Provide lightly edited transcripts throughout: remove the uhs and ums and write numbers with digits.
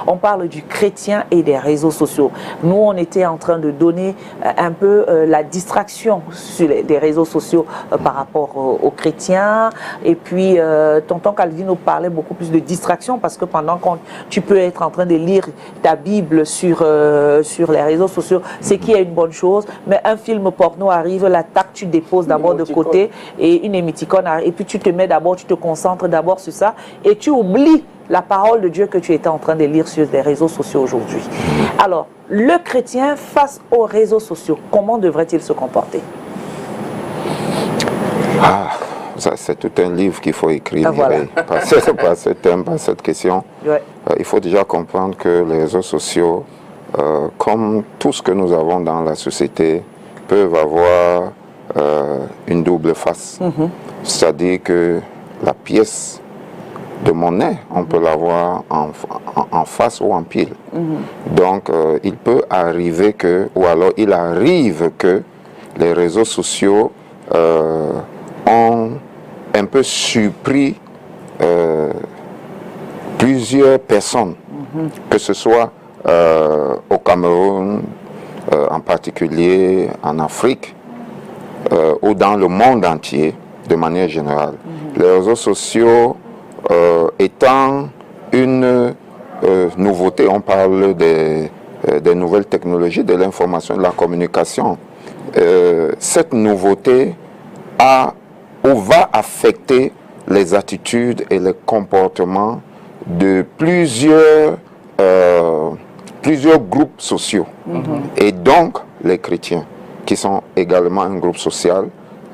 On parle du chrétien et des réseaux sociaux. Nous, on était en train de donner un peu la distraction sur les réseaux sociaux par rapport aux chrétiens. Et puis, tonton Calvin nous parlait beaucoup plus de distraction parce que pendant que tu peux être en train de lire ta Bible sur les réseaux sociaux, c'est qu'il y a une bonne chose. Mais un film porno arrive, la tac, tu déposes d'abord de côté et une émoticône arrive. Et puis, tu te mets d'abord, tu te concentres d'abord sur ça et tu oublies la parole de Dieu que tu étais en train de lire sur les réseaux sociaux aujourd'hui. Alors, le chrétien face aux réseaux sociaux, comment devrait-il se comporter? Ah, ça c'est tout un livre qu'il faut écrire par ce thème, par cette question. Ouais. Il faut déjà comprendre que les réseaux sociaux, comme tout ce que nous avons dans la société, peuvent avoir une double face. C'est-à-dire que la pièce de monnaie, on peut l'avoir en face ou en pile. Donc, il peut arriver que, ou alors il arrive que les réseaux sociaux ont un peu surpris plusieurs personnes, que ce soit au Cameroun, en particulier en Afrique, ou dans le monde entier, de manière générale. Les réseaux sociaux étant une nouveauté, on parle des nouvelles technologies, de l'information, de la communication. Cette nouveauté va affecter les attitudes et les comportements de plusieurs groupes sociaux. Et donc, les chrétiens, qui sont également un groupe social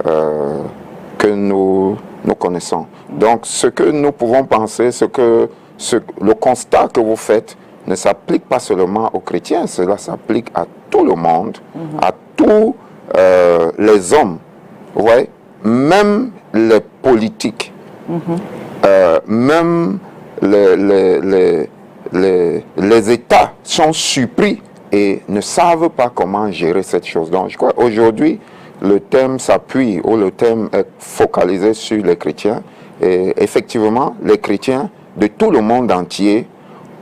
que nous connaissons. Donc, ce que nous pouvons penser, le constat que vous faites ne s'applique pas seulement aux chrétiens, cela s'applique à tout le monde, à tous les hommes, vous voyez, même les politiques, même les États sont surpris et ne savent pas comment gérer cette chose. Donc, je crois aujourd'hui, le thème s'appuie, ou le thème est focalisé sur les chrétiens. Et effectivement, les chrétiens de tout le monde entier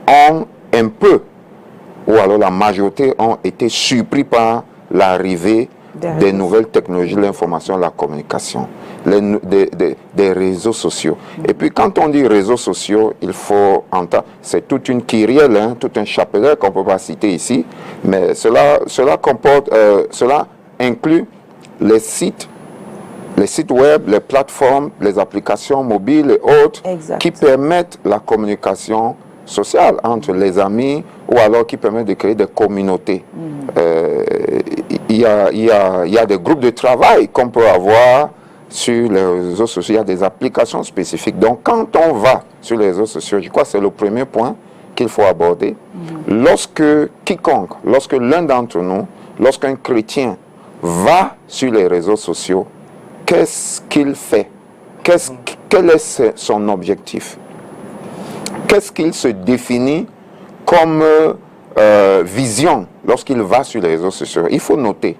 ont un peu, ou alors la majorité, ont été surpris par l'arrivée des nouvelles technologies, l'information, la communication, des réseaux sociaux. Et puis quand on dit réseaux sociaux, il faut entendre, c'est toute une kyrielle, hein, tout un chapelet qu'on ne peut pas citer ici, mais cela inclut les sites web, les plateformes, les applications mobiles et autres qui permettent la communication sociale entre les amis ou alors qui permettent de créer des communautés. Il y a des groupes de travail qu'on peut avoir sur les réseaux sociaux. Il y a des applications spécifiques. Donc, quand on va sur les réseaux sociaux, je crois que c'est le premier point qu'il faut aborder. Lorsque l'un d'entre nous, lorsqu'un chrétien va sur les réseaux sociaux, qu'est-ce qu'il fait? Quel est son objectif? Qu'est-ce qu'il se définit comme vision lorsqu'il va sur les réseaux sociaux? Il faut noter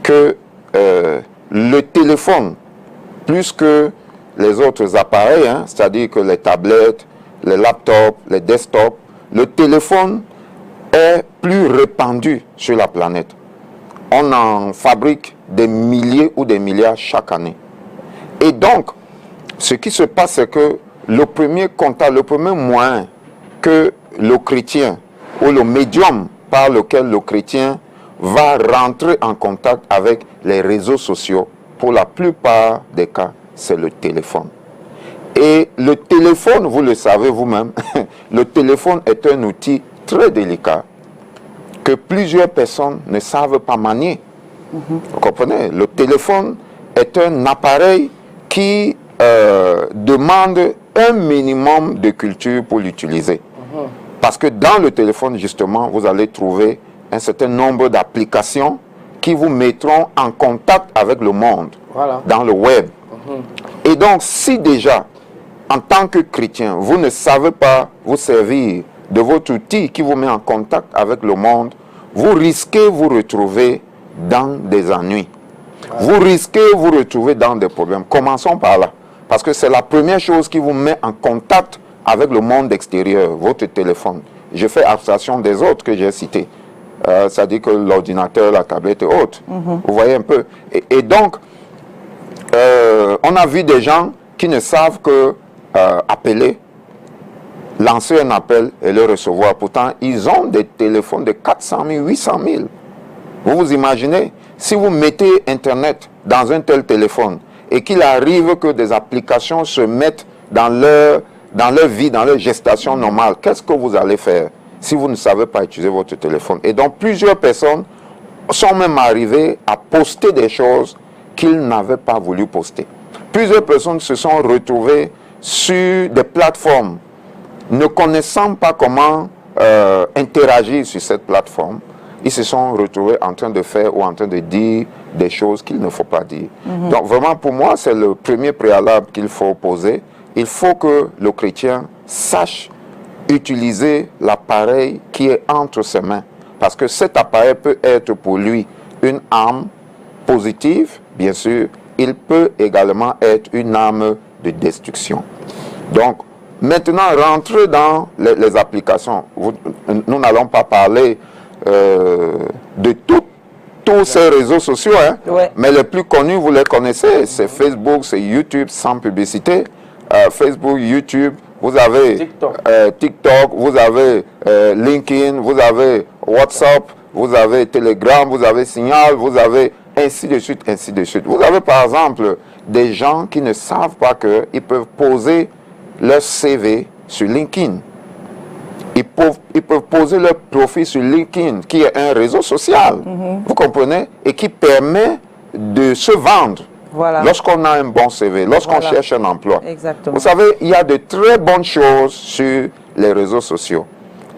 que le téléphone, plus que les autres appareils, hein, c'est-à-dire que les tablettes, les laptops, les desktops, le téléphone est plus répandu sur la planète. On en fabrique des milliers ou des milliards chaque année. Et donc, ce qui se passe, c'est que le premier contact, le premier moyen que le chrétien ou le médium par lequel le chrétien va rentrer en contact avec les réseaux sociaux, pour la plupart des cas, c'est le téléphone. Et le téléphone, vous le savez vous-même, le téléphone est un outil très délicat que plusieurs personnes ne savent pas manier. Vous comprenez? Le téléphone est un appareil qui demande un minimum de culture pour l'utiliser. Parce que dans le téléphone, justement, vous allez trouver un certain nombre d'applications qui vous mettront en contact avec le monde, dans le web. Et donc, si déjà, en tant que chrétien, vous ne savez pas vous servir de votre outil qui vous met en contact avec le monde, vous risquez vous retrouver dans des ennuis. Vous risquez vous retrouver dans des problèmes. Commençons par là. Parce que c'est la première chose qui vous met en contact avec le monde extérieur, votre téléphone. je fais abstraction des autres que j'ai cités. C'est-à-dire que l'ordinateur, la tablette et autres. Vous voyez un peu. Et donc, on a vu des gens qui ne savent que appeler, lancer un appel et le recevoir. Pourtant, ils ont des téléphones de 400 000, 800 000. Vous vous imaginez, si vous mettez Internet dans un tel téléphone et qu'il arrive que des applications se mettent dans leur vie, dans leur gestation normale, qu'est-ce que vous allez faire si vous ne savez pas utiliser votre téléphone? Et donc, plusieurs personnes sont même arrivées à poster des choses qu'ils n'avaient pas voulu poster. Plusieurs personnes se sont retrouvées sur des plateformes ne connaissant pas comment interagir sur cette plateforme. Ils se sont retrouvés en train de faire ou en train de dire des choses qu'il ne faut pas dire. Donc vraiment pour moi, c'est le premier préalable qu'il faut poser. Il faut que le chrétien sache utiliser l'appareil qui est entre ses mains. Parce que cet appareil peut être pour lui une arme positive, bien sûr. Il peut également être une arme de destruction. Donc, maintenant, rentrer dans les applications. Nous n'allons pas parler de tous ces réseaux sociaux, hein, mais les plus connus, vous les connaissez. C'est Facebook, c'est YouTube, sans publicité. Facebook, YouTube, vous avez TikTok, vous avez LinkedIn, vous avez WhatsApp, vous avez Telegram, vous avez Signal, vous avez ainsi de suite, ainsi de suite. Vous avez par exemple des gens qui ne savent pas qu'ils peuvent poser leur CV sur LinkedIn. Ils peuvent poser leur profil sur LinkedIn, qui est un réseau social, vous comprenez, et qui permet de se vendre. Lorsqu'on a un bon CV, lorsqu'on cherche un emploi. Exactement. Vous savez, il y a de très bonnes choses sur les réseaux sociaux.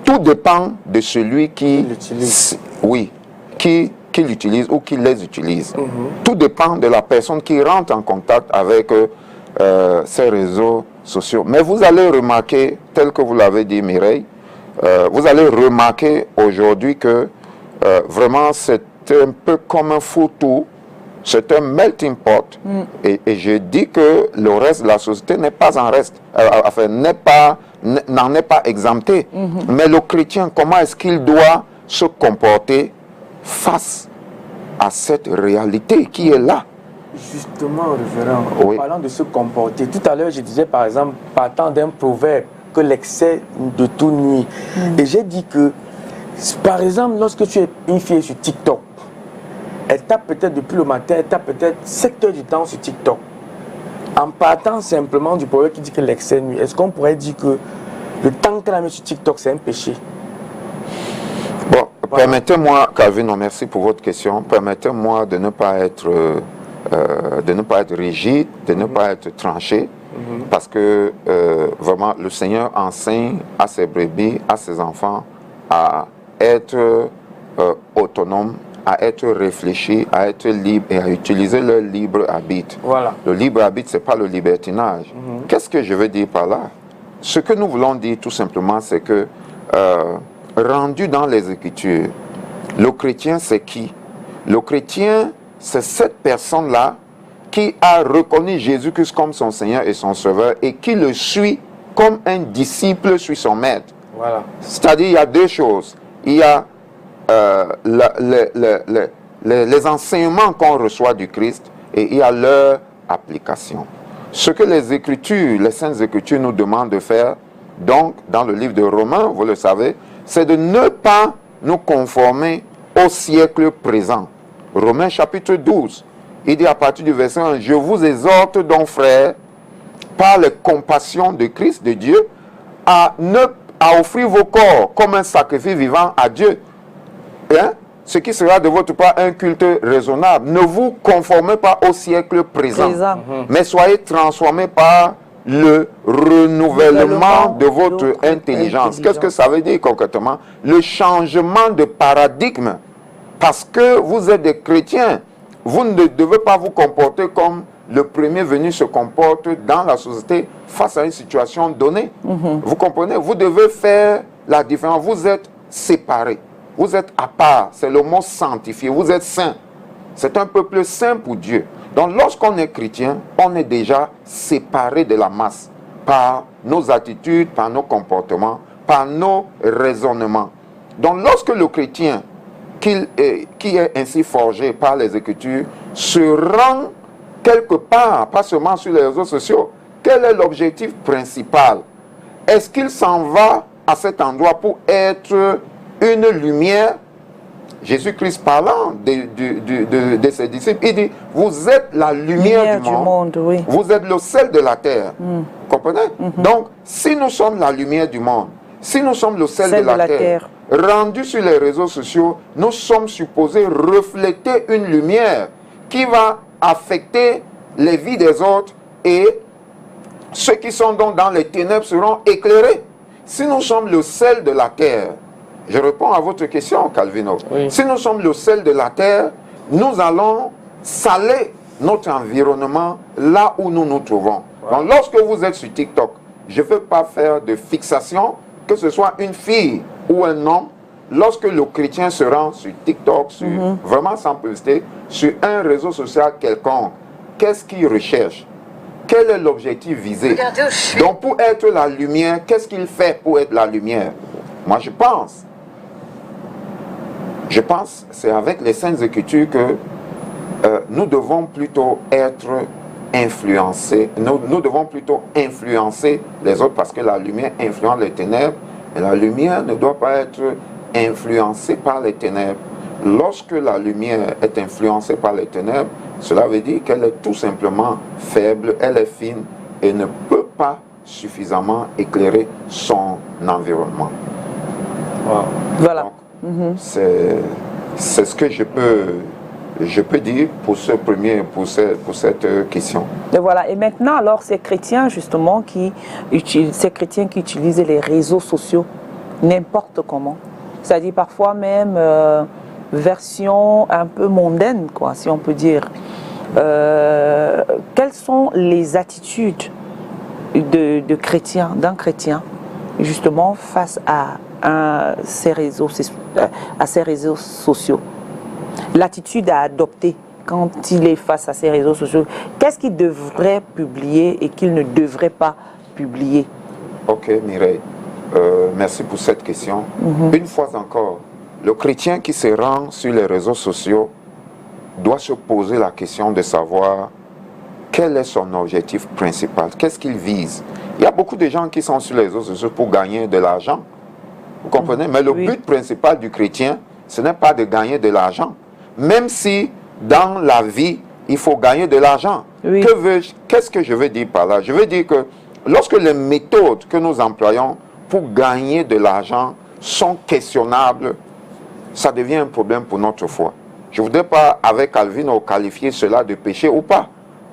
Tout dépend de celui qui l'utilise. Oui, qui l'utilise ou qui les utilise. Tout dépend de la personne qui rentre en contact avec ces réseaux sociaux. Mais vous allez remarquer, tel que vous l'avez dit Mireille, vous allez remarquer aujourd'hui que vraiment c'est un peu comme un fourre-tout, c'est un melting pot. Et je dis que le reste de la société n'est pas en reste, enfin n'en est pas exempté. Mais le chrétien, comment est-ce qu'il doit se comporter face à cette réalité qui est là? Justement, révérend, en parlant de se comporter, tout à l'heure je disais par exemple, partant d'un proverbe, que l'excès de tout nuit. Et j'ai dit que, par exemple, lorsque tu es une fille sur TikTok, elle tape peut-être depuis le matin, elle tape peut-être 7 heures du temps sur TikTok. En partant simplement du proverbe qui dit que l'excès nuit, est-ce qu'on pourrait dire que le temps qu'elle a mis sur TikTok, c'est un péché? Bon, permettez-moi, Calvin, merci pour votre question, permettez-moi de ne pas être rigide, de ne pas être tranché, parce que vraiment le Seigneur enseigne à ses brebis, à ses enfants à être autonomes, à être réfléchis, à être libres et à utiliser leur libre arbitre. Le libre arbitre, ce n'est pas le libertinage. Qu'est-ce que je veux dire par là? Ce que nous voulons dire tout simplement, c'est que rendu dans les Écritures, le chrétien c'est qui? Le chrétien, c'est cette personne-là qui a reconnu Jésus-Christ comme son Seigneur et son Sauveur et qui le suit comme un disciple suit son maître. C'est-à-dire, il y a deux choses. Il y a les enseignements qu'on reçoit du Christ et il y a leur application. Ce que les Écritures, les Saintes Écritures nous demandent de faire, donc dans le livre de Romains, vous le savez, c'est de ne pas nous conformer au siècle présent. Romains chapitre 12, il dit à partir du verset 1, « Je vous exhorte donc, frères, par les compassions de Christ, de Dieu, à offrir vos corps comme un sacrifice vivant à Dieu, hein? Ce qui sera de votre part un culte raisonnable. Ne vous conformez pas au siècle présent. Mais soyez transformés par le renouvellement de votre intelligence. » Qu'est-ce que ça veut dire concrètement? Le changement de paradigme. Parce que vous êtes des chrétiens, vous ne devez pas vous comporter comme le premier venu se comporte dans la société face à une situation donnée. Vous comprenez? Vous devez faire la différence. Vous êtes séparés. Vous êtes à part. C'est le mot sanctifié. Vous êtes saints. C'est un peuple saint pour Dieu. Donc lorsqu'on est chrétien, on est déjà séparé de la masse par nos attitudes, par nos comportements, par nos raisonnements. Donc lorsque le chrétien, qui est ainsi forgé par les Écritures, se rend quelque part, pas seulement sur les réseaux sociaux, quel est l'objectif principal? Est-ce qu'il s'en va à cet endroit pour être une lumière? Jésus-Christ parlant de ses disciples, il dit, vous êtes la lumière du monde, oui. Vous êtes le sel de la terre. Vous comprenez? Donc, si nous sommes la lumière du monde, si nous sommes le sel de la terre, rendus sur les réseaux sociaux, nous sommes supposés refléter une lumière qui va affecter les vies des autres et ceux qui sont donc dans les ténèbres seront éclairés. Si nous sommes le sel de la terre, je réponds à votre question, Calvino. Oui. Si nous sommes le sel de la terre, nous allons saler notre environnement là où nous nous trouvons. Ouais. Donc, lorsque vous êtes sur TikTok, je ne veux pas faire de fixation, que ce soit une fille ou un homme. Lorsque le chrétien se rend sur TikTok, sur, vraiment sans publicité, sur un réseau social quelconque, qu'est-ce qu'il recherche? Quel est l'objectif visé? Donc, pour être la lumière, qu'est-ce qu'il fait pour être la lumière? Moi, je pense, c'est avec les Saintes Écritures que nous devons plutôt être influencés. Nous devons plutôt influencer les autres parce que la lumière influence les ténèbres et la lumière ne doit pas être influencée par les ténèbres. Lorsque la lumière est influencée par les ténèbres, cela veut dire qu'elle est tout simplement faible, elle est fine et ne peut pas suffisamment éclairer son environnement. Wow. Voilà. C'est ce que je peux dire pour ce premier, pour cette question. Et voilà. Et maintenant, alors, ces chrétiens justement qui utilisent les réseaux sociaux n'importe comment, c'est-à-dire parfois même version un peu mondaine, quoi, si on peut dire. Quelles sont les attitudes d'un chrétien, justement, face à ces réseaux sociaux? L'attitude à adopter quand il est face à ces réseaux sociaux. Qu'est-ce qu'il devrait publier et qu'il ne devrait pas publier? Ok, Mireille. Merci pour cette question. Une fois encore, le chrétien qui se rend sur les réseaux sociaux doit se poser la question de savoir quel est son objectif principal, qu'est-ce qu'il vise. Il y a beaucoup de gens qui sont sur les réseaux sociaux pour gagner de l'argent, vous comprenez? Mais le but principal du chrétien, ce n'est pas de gagner de l'argent, même si dans la vie, il faut gagner de l'argent. Qu'est-ce que je veux dire par là? Je veux dire que lorsque les méthodes que nous employons pour gagner de l'argent sont questionnables, ça devient un problème pour notre foi. Je ne voudrais pas, avec Calvino, qualifier cela de péché ou pas.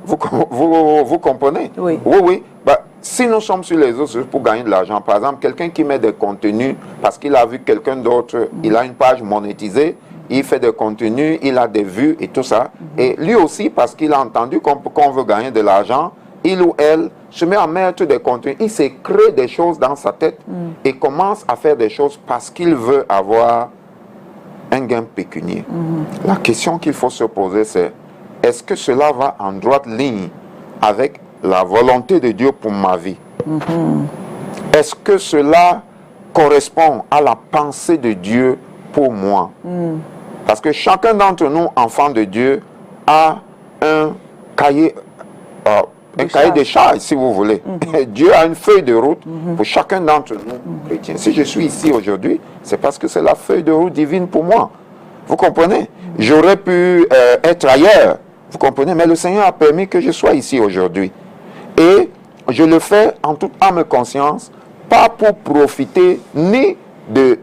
Vous comprenez? Oui. Oui. Si nous sommes sur les réseaux sociaux pour gagner de l'argent, par exemple, quelqu'un qui met des contenus parce qu'il a vu quelqu'un d'autre, il a une page monétisée, il fait des contenus, il a des vues et tout ça. Et lui aussi, parce qu'il a entendu qu'on veut gagner de l'argent, il ou elle se met à mettre des contenus, il se crée des choses dans sa tête et commence à faire des choses parce qu'il veut avoir un gain pécuniaire. La question qu'il faut se poser, c'est est-ce que cela va en droite ligne avec la volonté de Dieu pour ma vie? Est-ce que cela correspond à la pensée de Dieu pour moi? Parce que chacun d'entre nous, enfants de Dieu, a un cahier de charge, si vous voulez. Dieu a une feuille de route pour chacun d'entre nous, chrétiens. Si je suis ici aujourd'hui, c'est parce que c'est la feuille de route divine pour moi. Vous comprenez? J'aurais pu être ailleurs, vous comprenez? Mais le Seigneur a permis que je sois ici aujourd'hui. Et je le fais en toute âme et conscience, pas pour profiter ni de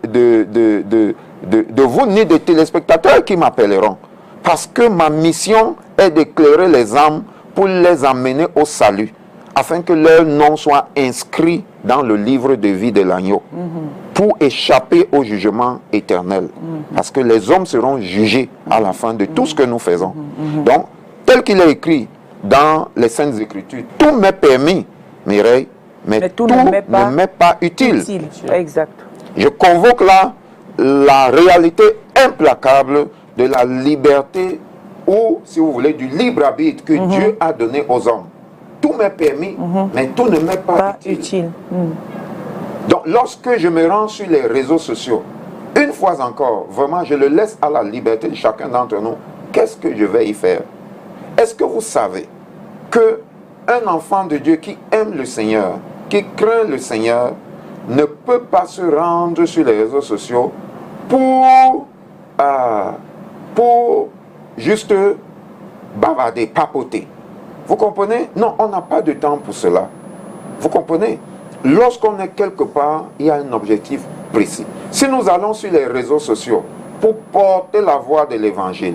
vous, ni des téléspectateurs qui m'appelleront. Parce que ma mission est d'éclairer les âmes pour les amener au salut, afin que leur nom soit inscrit dans le livre de vie de l'agneau, pour échapper au jugement éternel. Parce que les hommes seront jugés à la fin de tout ce que nous faisons. Donc, tel qu'il est écrit dans les Saintes Écritures, tout m'est permis, Mireille, mais tout ne m'est pas utile. Exact. Je convoque là la réalité implacable de la liberté ou, si vous voulez, du libre arbitre que Dieu a donné aux hommes. Tout m'est permis, mais tout ne m'est pas utile. Donc, lorsque je me rends sur les réseaux sociaux, une fois encore, vraiment, je le laisse à la liberté de chacun d'entre nous. Qu'est-ce que je vais y faire? Est-ce que vous savez qu'un enfant de Dieu qui aime le Seigneur, qui craint le Seigneur, ne peut pas se rendre sur les réseaux sociaux pour juste bavarder, papoter? Vous comprenez? Non, on n'a pas de temps pour cela. Vous comprenez? Lorsqu'on est quelque part, il y a un objectif précis. Si nous allons sur les réseaux sociaux pour porter la voix de l'évangile,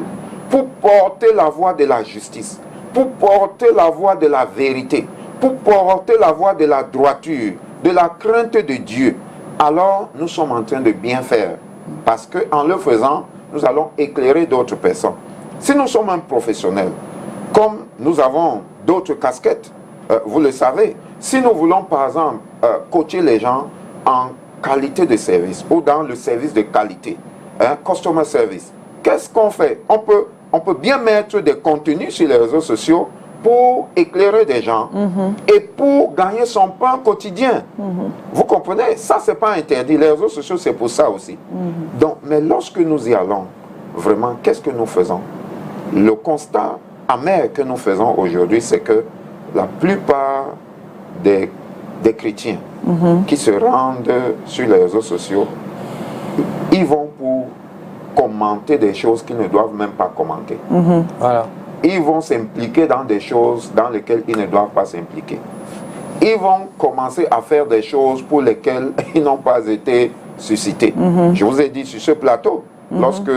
pour porter la voix de la justice, pour porter la voix de la vérité, pour porter la voix de la droiture, de la crainte de Dieu, alors nous sommes en train de bien faire. Parce qu'en le faisant, nous allons éclairer d'autres personnes. Si nous sommes un professionnel, comme nous avons d'autres casquettes, vous le savez, si nous voulons par exemple coacher les gens en qualité de service ou dans le service de qualité, customer service, qu'est-ce qu'on fait? On peut bien mettre des contenus sur les réseaux sociaux pour éclairer des gens et pour gagner son pain quotidien. Vous comprenez? Ça, c'est pas interdit. Les réseaux sociaux, c'est pour ça aussi. Donc, mais lorsque nous y allons, vraiment, qu'est-ce que nous faisons? Le constat amer que nous faisons aujourd'hui, c'est que la plupart des chrétiens qui se rendent sur les réseaux sociaux, ils vont pour commenter des choses qu'ils ne doivent même pas commenter. Voilà. Ils vont s'impliquer dans des choses dans lesquelles ils ne doivent pas s'impliquer. Ils vont commencer à faire des choses pour lesquelles ils n'ont pas été suscités. Je vous ai dit sur ce plateau, lorsque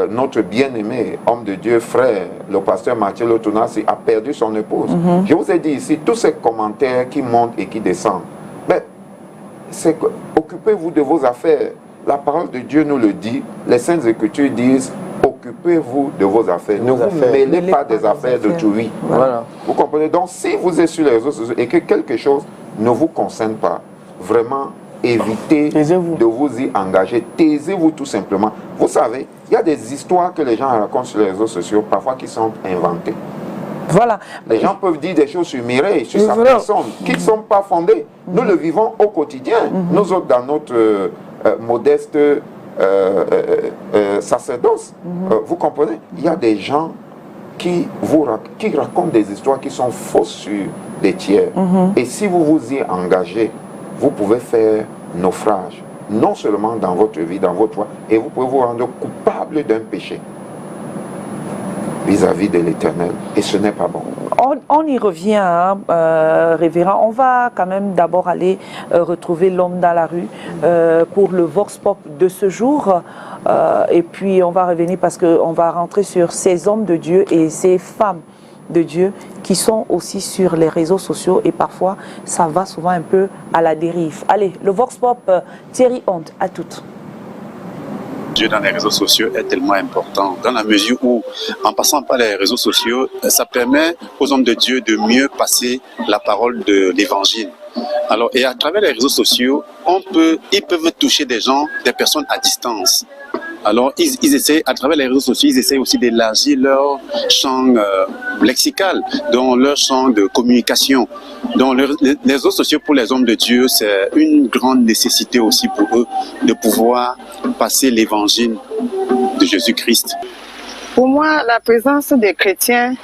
notre bien-aimé homme de Dieu, frère, le pasteur Mathieu Lotunasi, a perdu son épouse. Je vous ai dit ici, tous ces commentaires qui montent et qui descendent, mais c'est que occupez-vous de vos affaires. La parole de Dieu nous le dit, les Saintes Écritures disent, occupez-vous de vos affaires. Ne vous mêlez pas des affaires d'autrui. Voilà. Vous comprenez? Donc, si vous êtes sur les réseaux sociaux et que quelque chose ne vous concerne pas, vraiment, évitez de vous y engager. Taisez-vous tout simplement. Vous savez, il y a des histoires que les gens racontent sur les réseaux sociaux, parfois qui sont inventées. Voilà. Les gens peuvent dire des choses sur Mireille, sur sa personne, qui ne sont pas fondées. Nous le vivons au quotidien. Nous autres, dans notre modeste sacerdoce, vous comprenez? Il y a des gens qui racontent des histoires qui sont fausses sur des tiers. Et si vous vous y engagez, vous pouvez faire naufrage, non seulement dans votre vie, dans votre foi, et vous pouvez vous rendre coupable d'un péché vis-à-vis de l'Éternel. Et ce n'est pas bon. On y revient, hein, révérend. On va quand même d'abord aller retrouver l'homme dans la rue pour le Vox Pop de ce jour. Et puis on va revenir parce qu'on va rentrer sur ces hommes de Dieu et ces femmes de Dieu qui sont aussi sur les réseaux sociaux et parfois ça va souvent un peu à la dérive. Allez, le Vox Pop, Thierry Honte, à toutes. Dieu dans les réseaux sociaux est tellement important dans la mesure où, en passant par les réseaux sociaux, ça permet aux hommes de Dieu de mieux passer la parole de l'évangile. Alors, et à travers les réseaux sociaux, ils peuvent toucher des gens, des personnes à distance. Alors, ils essaient, à travers les réseaux sociaux, ils essaient aussi d'élargir leur champ lexical, donc leur champ de communication. Donc, les réseaux sociaux pour les hommes de Dieu, c'est une grande nécessité aussi pour eux de pouvoir passer l'évangile de Jésus-Christ. Pour moi, la présence des chrétiens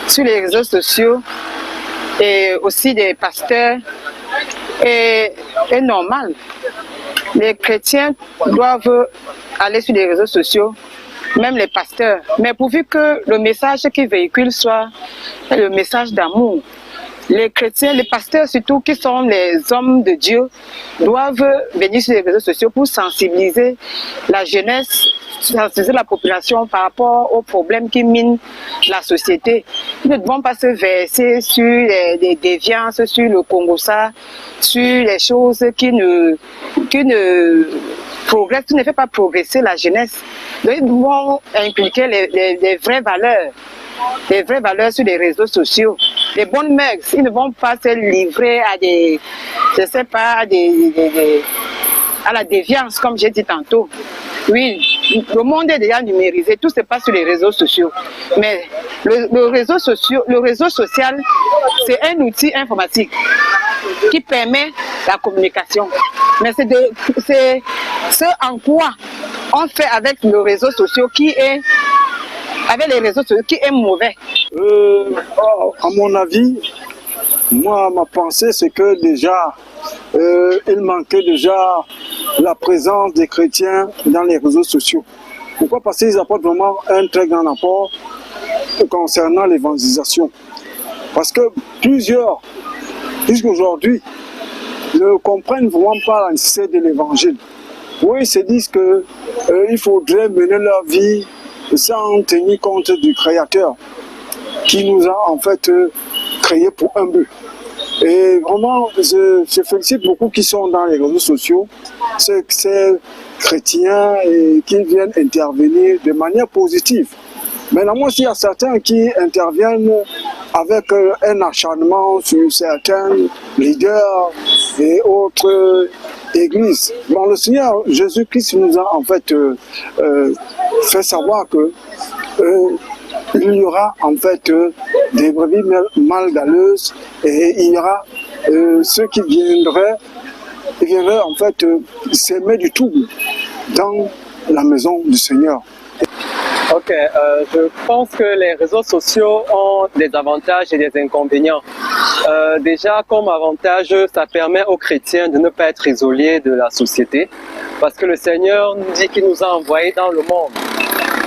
sur les réseaux sociaux et aussi des pasteurs est normale. Les chrétiens doivent aller sur les réseaux sociaux, même les pasteurs, mais pourvu que le message qu'ils véhiculent soit le message d'amour. Les chrétiens, les pasteurs surtout, qui sont les hommes de Dieu, doivent venir sur les réseaux sociaux pour sensibiliser la jeunesse, sensibiliser la population par rapport aux problèmes qui minent la société. Nous ne devons pas se verser sur les déviances, sur le Congo-ça, sur les choses qui ne progressent, qui ne fait pas progresser la jeunesse. Donc, nous devons impliquer les vraies valeurs. Les vraies valeurs sur les réseaux sociaux. Les bonnes mères, ils ne vont pas se livrer à des, je sais pas, à la déviance, comme j'ai dit tantôt. Oui, le monde est déjà numérisé, tout se passe sur les réseaux sociaux. Mais le réseau social, c'est un outil informatique qui permet la communication. Mais c'est ce en quoi on fait avec nos réseaux sociaux qui est mauvais. À mon avis, moi, ma pensée, c'est que déjà, il manquait déjà la présence des chrétiens dans les réseaux sociaux. Pourquoi? Parce qu'ils apportent vraiment un très grand apport concernant l'évangélisation. Parce que plusieurs, jusqu'aujourd'hui, ne comprennent vraiment pas la nécessité de l'évangile. Oui, ils se disent qu'il faudrait mener leur vie sans tenir compte du Créateur qui nous a en fait créés pour un but. Et vraiment, je félicite beaucoup qui sont dans les réseaux sociaux, ces chrétiens et qui viennent intervenir de manière positive. Maintenant, moi, il y a certains qui interviennent avec un acharnement sur certains leaders et autres églises. Bon, le Seigneur Jésus-Christ nous a en fait fait savoir que il y aura en fait des brebis mal galeuses et il y aura ceux qui viendraient en fait s'aimer du trouble dans la maison du Seigneur. Ok, je pense que les réseaux sociaux ont des avantages et des inconvénients. Déjà, comme avantage, ça permet aux chrétiens de ne pas être isolés de la société, parce que le Seigneur nous dit qu'il nous a envoyés dans le monde.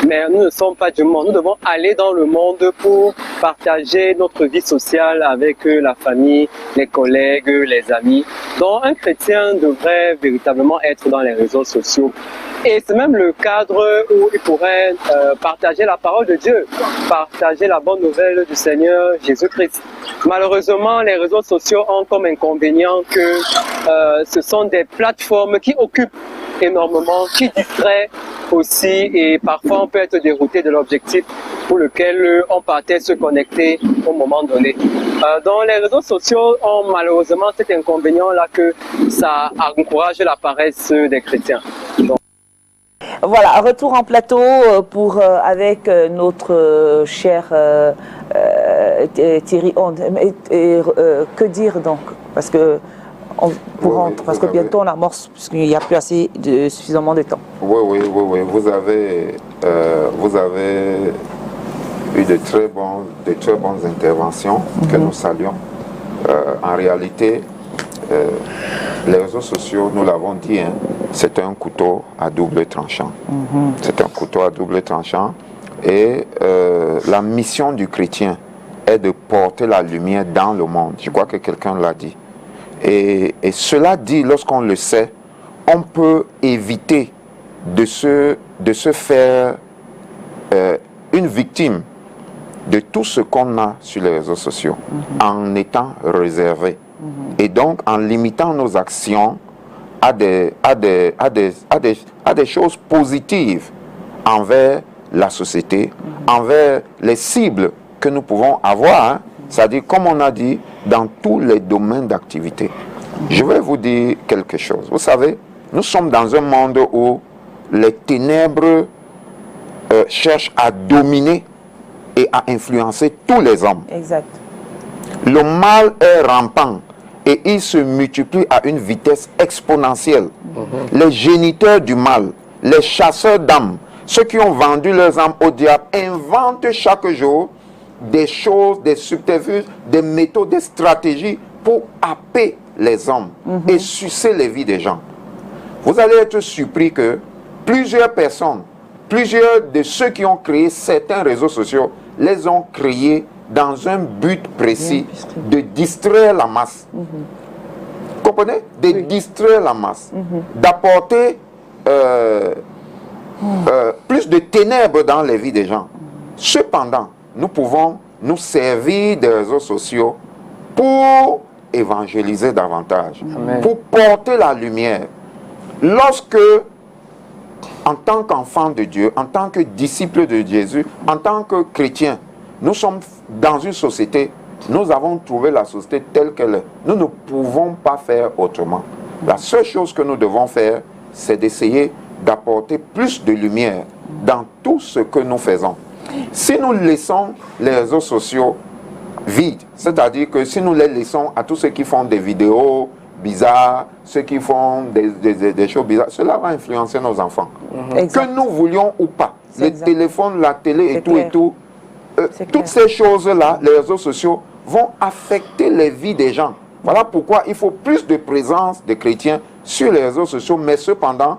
Mais nous ne sommes pas du monde, nous devons aller dans le monde pour partager notre vie sociale avec la famille, les collègues, les amis. Donc un chrétien devrait véritablement être dans les réseaux sociaux. Et c'est même le cadre où il pourrait partager la parole de Dieu, partager la bonne nouvelle du Seigneur Jésus-Christ. Malheureusement, les réseaux sociaux ont comme inconvénient que ce sont des plateformes qui occupent énormément, qui distraient aussi, et parfois on peut être dérouté de l'objectif pour lequel on partait se connecter au moment donné. Donc les réseaux sociaux ont malheureusement cet inconvénient-là que ça encourage la paresse des chrétiens. Donc, voilà, retour en plateau avec notre cher Thierry Honde. Que dire donc? Parce que bientôt on amorce, puisqu'il n'y a plus suffisamment de temps. Oui. Vous avez eu de très bonnes interventions que nous saluons. En réalité, les réseaux sociaux, nous l'avons dit, hein, c'est un couteau à double tranchant. C'est un couteau à double tranchant. Et la mission du chrétien est de porter la lumière dans le monde. Je crois que quelqu'un l'a dit. Et cela dit, lorsqu'on le sait, on peut éviter de se faire une victime de tout ce qu'on a sur les réseaux sociaux en étant réservé. Et donc en limitant nos actions à des choses positives envers la société, envers les cibles que nous pouvons avoir, hein. C'est-à-dire, comme on a dit, dans tous les domaines d'activité. Je vais vous dire quelque chose. Vous savez, nous sommes dans un monde où les ténèbres cherchent à dominer et à influencer tous les hommes. Exact. Le mal est rampant et il se multiplie à une vitesse exponentielle. Les géniteurs du mal, les chasseurs d'âmes, ceux qui ont vendu leurs âmes au diable, inventent chaque jour des choses, des subterfuges, des méthodes, des stratégies pour happer les hommes et sucer les vies des gens. Vous allez être surpris que plusieurs personnes, plusieurs de ceux qui ont créé certains réseaux sociaux, les ont créés dans un but précis de distraire la masse. Vous comprenez? De distraire la masse, d'apporter plus de ténèbres dans les vies des gens. Cependant, nous pouvons nous servir des réseaux sociaux pour évangéliser davantage, pour porter la lumière. Lorsque, en tant qu'enfant de Dieu, en tant que disciple de Jésus, en tant que chrétien, nous sommes dans une société, nous avons trouvé la société telle qu'elle est. Nous ne pouvons pas faire autrement. La seule chose que nous devons faire, c'est d'essayer d'apporter plus de lumière dans tout ce que nous faisons. Si nous laissons les réseaux sociaux vides, c'est-à-dire que si nous les laissons à tous ceux qui font des vidéos, bizarres, ceux qui font des choses bizarres, cela va influencer nos enfants. Que nous voulions ou pas. Les téléphones, la télé et tout, toutes ces choses-là, les réseaux sociaux, vont affecter les vies des gens. Voilà pourquoi il faut plus de présence des chrétiens sur les réseaux sociaux, mais cependant,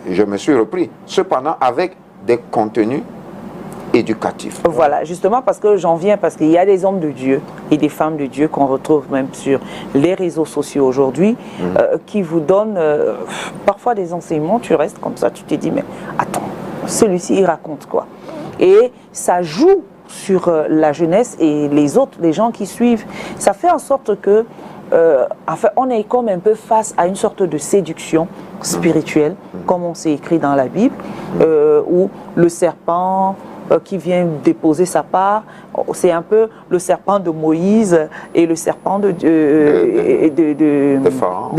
je me suis repris, cependant avec des contenus éducatifs. Voilà, justement parce que j'en viens, parce qu'il y a des hommes de Dieu et des femmes de Dieu qu'on retrouve même sur les réseaux sociaux aujourd'hui, qui vous donnent parfois des enseignements, tu restes comme ça, tu te dis, mais attends, celui-ci il raconte quoi? Et ça joue sur la jeunesse et les autres, les gens qui suivent. Ça fait en sorte que, enfin, on est comme un peu face à une sorte de séduction spirituelle, comme on s'est écrit dans la Bible, où le serpent qui vient déposer sa part, c'est un peu le serpent de Moïse et le serpent de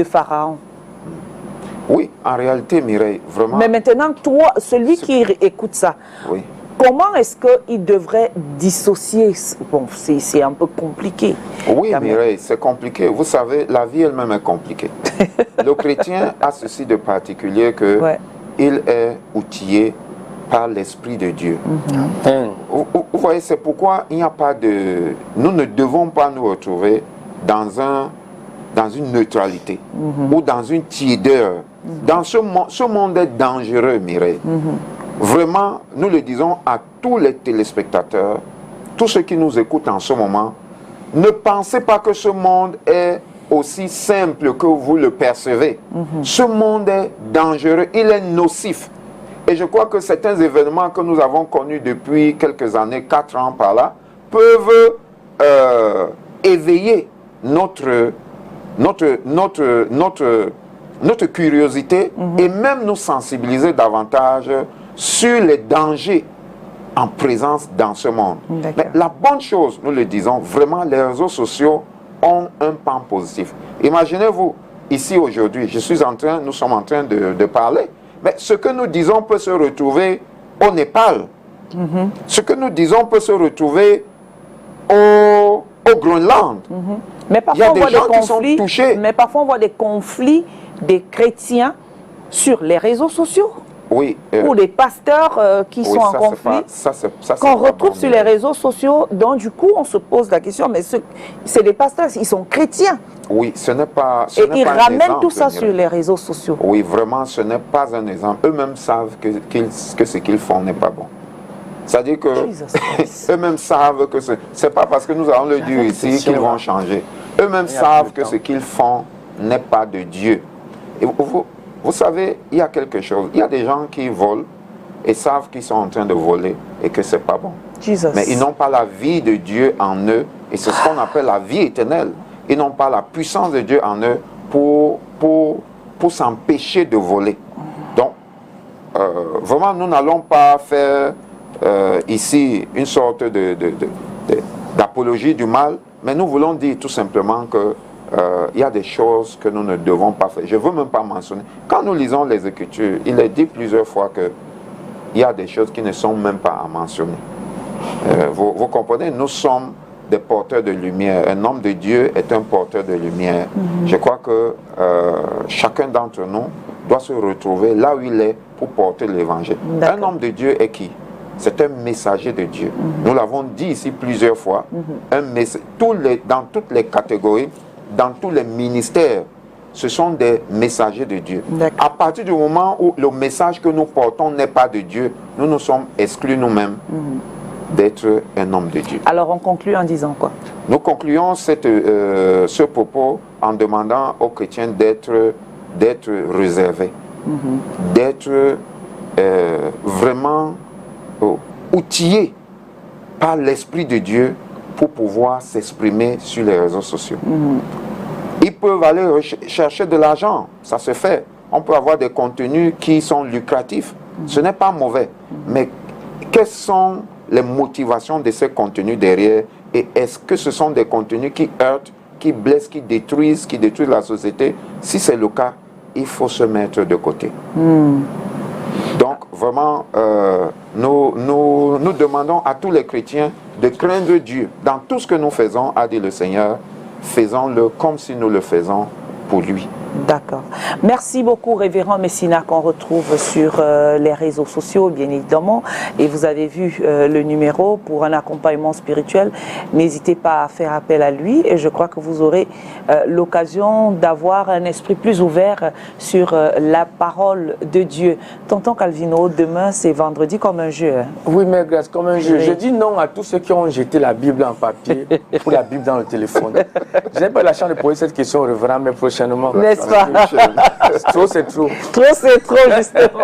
Pharaon. Oui, en réalité, Mireille, vraiment... Mais maintenant, toi, celui qui écoute ça, comment est-ce qu'il devrait dissocier? Bon, c'est un peu compliqué. Oui, Mireille, c'est compliqué. Vous savez, la vie elle-même est compliquée. Le chrétien a ceci de particulier que il est outillé par l'Esprit de Dieu. Vous voyez, c'est pourquoi il n'y a pas de... Nous ne devons pas nous retrouver dans une neutralité ou dans une tiédeur. Dans ce monde est dangereux, Mireille. Vraiment, nous le disons à tous les téléspectateurs, tous ceux qui nous écoutent en ce moment, ne pensez pas que ce monde est aussi simple que vous le percevez. Ce monde est dangereux, il est nocif. Et je crois que certains événements que nous avons connus depuis quelques années, 4 ans par là, peuvent éveiller notre curiosité et même nous sensibiliser davantage sur les dangers en présence dans ce monde. Mais la bonne chose, nous le disons, vraiment, les réseaux sociaux ont un pan positif. Imaginez-vous, ici aujourd'hui, nous sommes en train de parler, mais ce que nous disons peut se retrouver au Népal. Ce que nous disons peut se retrouver au Groenland. Mais parfois, il y a des gens qui sont touchés. Mais parfois, on voit des conflits des chrétiens sur les réseaux sociaux. Oui. Ou des pasteurs qui sont en conflit, qu'on retrouve sur les réseaux sociaux. Donc, du coup, on se pose la question, mais c'est des pasteurs, ils sont chrétiens. Oui, ce n'est pas... Et ils ramènent tout ça sur les réseaux sociaux. Oui, vraiment, ce n'est pas un exemple. Eux-mêmes savent que ce qu'ils font n'est pas bon. C'est-à-dire que eux-mêmes savent que c'est pas parce que nous allons le dire ici qu'ils vont changer. Eux-mêmes savent que ce qu'ils font n'est pas de Dieu. Et vous savez, il y a quelque chose. Il y a des gens qui volent et savent qu'ils sont en train de voler et que c'est pas bon. Mais ils n'ont pas la vie de Dieu en eux et c'est ce qu'on appelle la vie éternelle. Ils n'ont pas la puissance de Dieu en eux pour s'empêcher de voler. Donc, vraiment, nous n'allons pas faire ici une sorte d'apologie du mal, mais nous voulons dire tout simplement que il y a des choses que nous ne devons pas faire. Je ne veux même pas mentionner. Quand nous lisons les Écritures, il est dit plusieurs fois qu'il y a des choses qui ne sont même pas à mentionner. Vous comprenez, nous sommes des porteurs de lumière. Un homme de Dieu est un porteur de lumière. Je crois que chacun d'entre nous doit se retrouver là où il est pour porter l'évangile. Un homme de Dieu est qui? C'est un messager de Dieu. Nous l'avons dit ici plusieurs fois. Dans toutes les catégories, dans tous les ministères, ce sont des messagers de Dieu. À partir du moment où le message que nous portons n'est pas de Dieu, nous nous sommes exclus nous-mêmes d'être un homme de Dieu. Alors on conclut en disant quoi? Nous concluons ce propos en demandant aux chrétiens d'être réservés, d'être vraiment outillés par l'Esprit de Dieu pour pouvoir s'exprimer sur les réseaux sociaux. Ils peuvent aller chercher de l'argent, ça se fait. On peut avoir des contenus qui sont lucratifs. Ce n'est pas mauvais. Mais quelles sont les motivations de ces contenus derrière? Et est-ce que ce sont des contenus qui heurtent, qui blessent, qui détruisent la société? Si c'est le cas, il faut se mettre de côté. Donc, vraiment, nous demandons à tous les chrétiens de craindre Dieu. Dans tout ce que nous faisons, a dit le Seigneur, faisons-le comme si nous le faisons pour lui. D'accord. Merci beaucoup, Révérend Messina, qu'on retrouve sur les réseaux sociaux, bien évidemment. Et vous avez vu le numéro pour un accompagnement spirituel. N'hésitez pas à faire appel à lui. Et je crois que vous aurez l'occasion d'avoir un esprit plus ouvert sur la parole de Dieu. Tonton Calvino, demain, c'est vendredi comme un jeu. Hein? Oui, Mère Grâce, comme un jeu. Je dis non à tous ceux qui ont jeté la Bible en papier ou la Bible dans le téléphone. Je n'ai pas la chance de poser cette question au Révérend, mais prochainement. Trop, c'est trop. Trop, c'est trop, justement.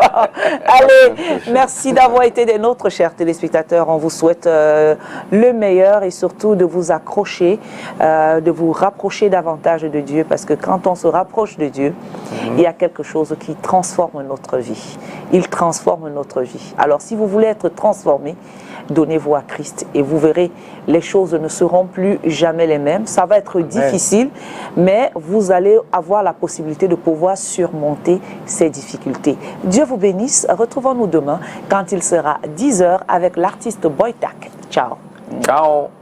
Allez, merci d'avoir été des nôtres, chers téléspectateurs. On vous souhaite le meilleur et surtout de vous accrocher, de vous rapprocher davantage de Dieu, parce que quand on se rapproche de Dieu, il y a quelque chose qui transforme notre vie. Il transforme notre vie. Alors, si vous voulez être transformé, donnez-vous à Christ et vous verrez, les choses ne seront plus jamais les mêmes. Ça va être difficile, mais vous allez avoir la possibilité de pouvoir surmonter ces difficultés. Dieu vous bénisse. Retrouvons-nous demain quand il sera 10h avec l'artiste Boytak. Ciao. Ciao.